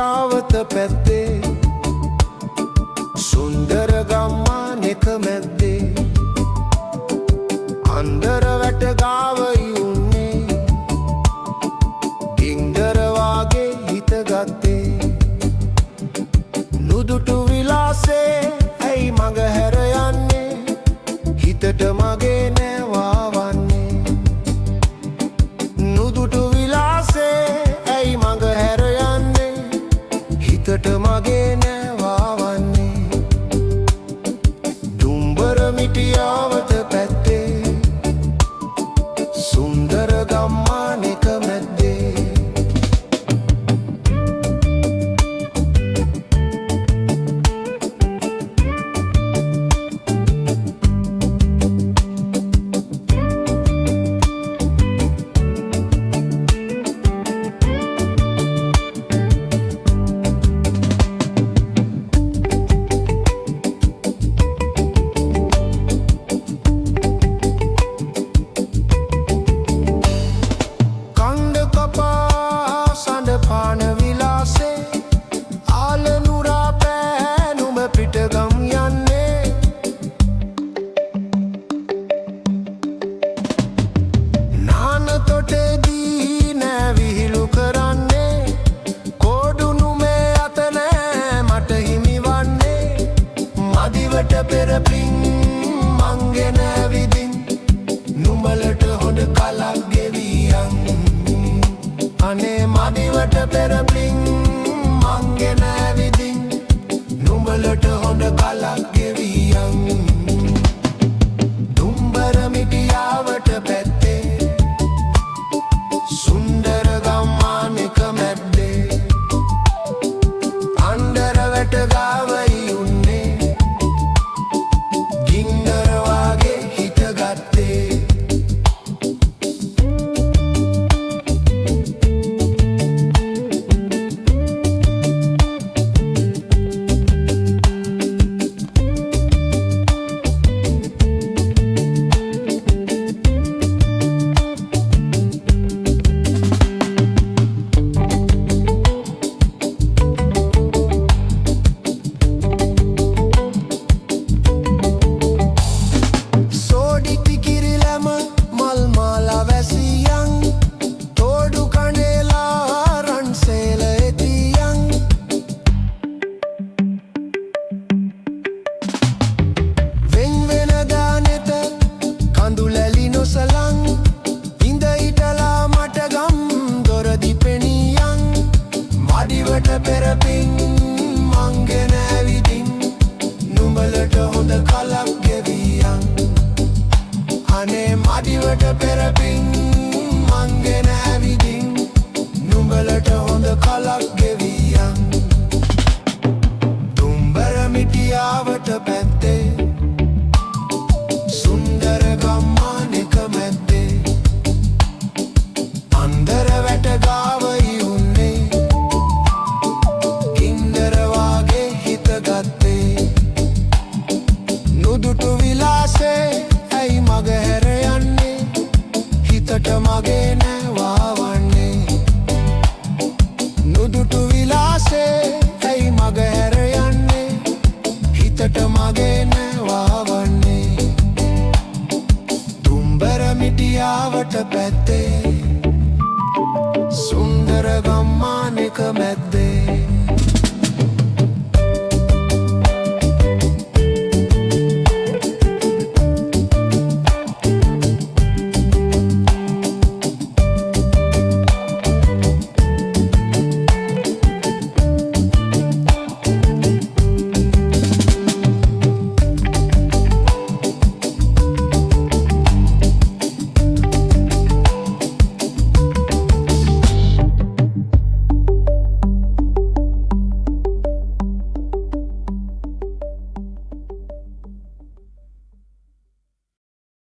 මිටියාවත පැත්තේ සුන්දර ගම්මානෙක මැද්දේ අන්දර වැට ගාව යුන්නේ ගින්දර වාගේ හිත ගත්තේ නුදුටු විලාසේ ඇයි මඟ හැර යන්නේ හිතට මගේ නෑවා වන්නේ නුදුටු විලාසේ ඇයි මඟ හැර යන්නේ හිතට මගේ නෑවා වන්නේ දුම්බර මිටියාවත පැත්තේ සුන්දර ගම්මානෙක මැද්දේ පාන විලාසේ ආලනුරා පෑනුම පිටගම් යන්නේ නාන තොටේදී නෑ විහිළු කරන්නේ කෝඩුනුමේ අත නෑ මට හිමිවන්නේ මදිවට පෙරපින් මංගෙන විදින් නුඹලට හොඳ කලක් ගෙවියන් අනේ මදිවට පෙරපින් මංගෙන විදින් නුඹලට හොඳ කලක් ගෙවියන් දුම්බර මිටියාවට පැත්තේ සුන්දර ගම්මානෙක මැද්දේ අන්දර වැට ගාව යුන්නේ ගින්දර වාගේ හිත ගත්තේ මදිවට